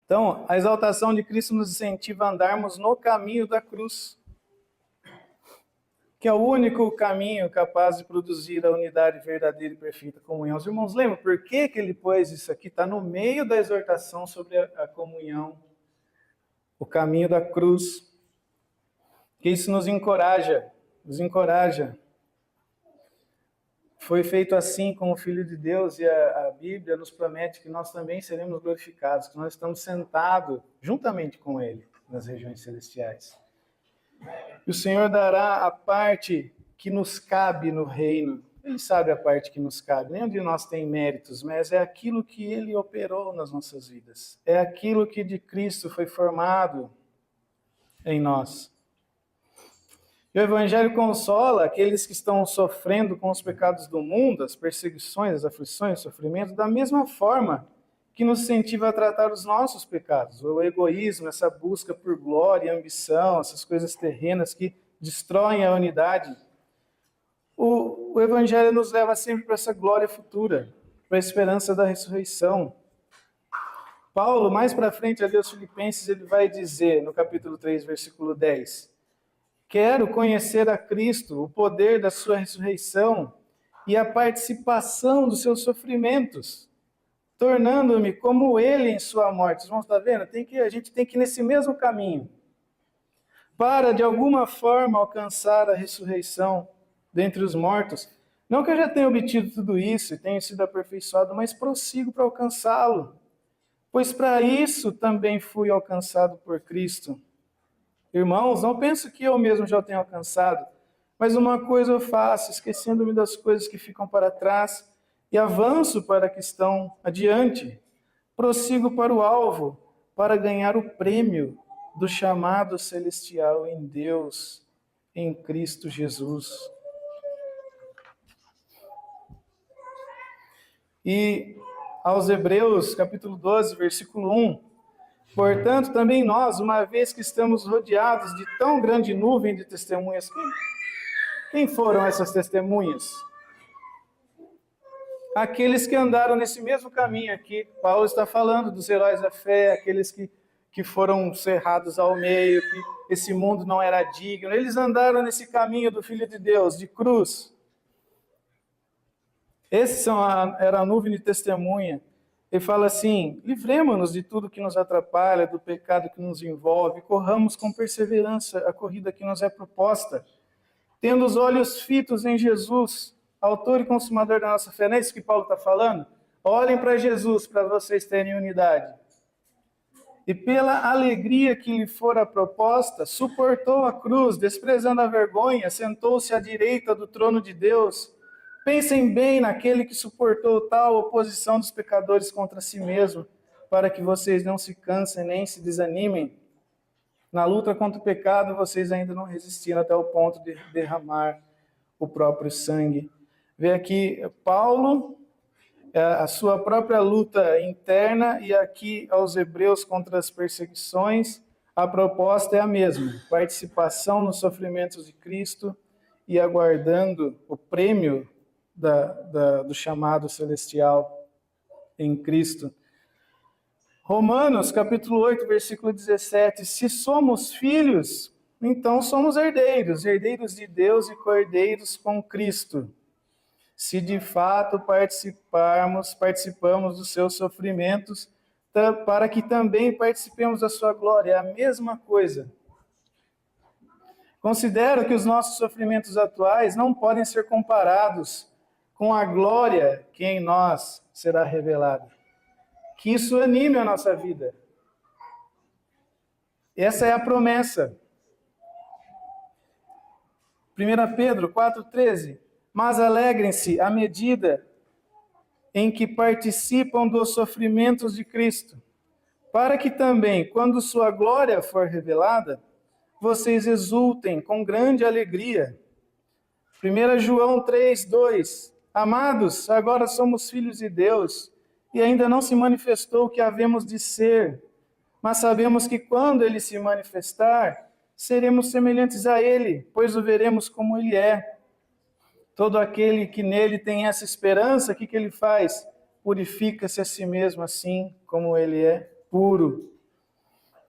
Então, a exaltação de Cristo nos incentiva a andarmos no caminho da cruz, que é o único caminho capaz de produzir a unidade verdadeira e perfeita comunhão. Os irmãos lembram por que ele pôs isso aqui? Está no meio da exortação sobre a comunhão, o caminho da cruz. Que isso nos encoraja, nos encoraja. Foi feito assim com o Filho de Deus, e a Bíblia nos promete que nós também seremos glorificados, que nós estamos sentados juntamente com Ele nas regiões celestiais. E o Senhor dará a parte que nos cabe no reino. Ele sabe a parte que nos cabe. Nenhum de nós tem méritos, mas é aquilo que Ele operou nas nossas vidas. É aquilo que de Cristo foi formado em nós. E o Evangelho consola aqueles que estão sofrendo com os pecados do mundo, as perseguições, as aflições, os sofrimentos, da mesma forma que nos incentiva a tratar os nossos pecados. O egoísmo, essa busca por glória, ambição, essas coisas terrenas que destroem a unidade. O Evangelho nos leva sempre para essa glória futura, para a esperança da ressurreição. Paulo, mais para frente, ali aos Filipenses, ele vai dizer, no capítulo 3, versículo 10, quero conhecer a Cristo, o poder da sua ressurreição e a participação dos seus sofrimentos, tornando-me como ele em sua morte. Vocês vão estar vendo? A gente tem que ir nesse mesmo caminho, para, de alguma forma, alcançar a ressurreição dentre os mortos. Não que eu já tenha obtido tudo isso e tenha sido aperfeiçoado, mas prossigo para alcançá-lo, pois para isso também fui alcançado por Cristo. Irmãos, não penso que eu mesmo já o tenha alcançado, mas uma coisa eu faço, esquecendo-me das coisas que ficam para trás e avanço para que estão adiante. Prossigo para o alvo, para ganhar o prêmio do chamado celestial em Deus, em Cristo Jesus. E aos Hebreus, capítulo 12, versículo 1, portanto, também nós, uma vez que estamos rodeados de tão grande nuvem de testemunhas, quem foram essas testemunhas? Aqueles que andaram nesse mesmo caminho aqui. Paulo está falando dos heróis da fé, aqueles que foram cerrados ao meio, que esse mundo não era digno. Eles andaram nesse caminho do Filho de Deus, de cruz. Era a nuvem de testemunha. Ele fala assim, livremos-nos de tudo que nos atrapalha, do pecado que nos envolve, corramos com perseverança a corrida que nos é proposta, tendo os olhos fitos em Jesus, autor e consumador da nossa fé. Não é isso que Paulo está falando? Olhem para Jesus para vocês terem unidade. E pela alegria que lhe fora proposta, suportou a cruz, desprezando a vergonha, sentou-se à direita do trono de Deus. Pensem bem naquele que suportou tal oposição dos pecadores contra si mesmo, para que vocês não se cansem nem se desanimem. Na luta contra o pecado, vocês ainda não resistiram até o ponto de derramar o próprio sangue. Vê aqui Paulo, a sua própria luta interna, e aqui aos Hebreus contra as perseguições, a proposta é a mesma, participação nos sofrimentos de Cristo e aguardando o prêmio do chamado celestial em Cristo. Romanos, capítulo 8, versículo 17, se somos filhos, então somos herdeiros, herdeiros de Deus e co-herdeiros com Cristo. Se de fato participamos dos seus sofrimentos, para que também participemos da sua glória. É a mesma coisa. Considero que os nossos sofrimentos atuais não podem ser comparados com a glória que em nós será revelada. Que isso anime a nossa vida. Essa é a promessa. 1 Pedro 4,13. Mas alegrem-se à medida em que participam dos sofrimentos de Cristo, para que também, quando sua glória for revelada, vocês exultem com grande alegria. 1 João 3,2. Amados, agora somos filhos de Deus, e ainda não se manifestou o que havemos de ser, mas sabemos que quando ele se manifestar, seremos semelhantes a ele, pois o veremos como ele é. Todo aquele que nele tem essa esperança, o que ele faz? Purifica-se a si mesmo assim como ele é puro.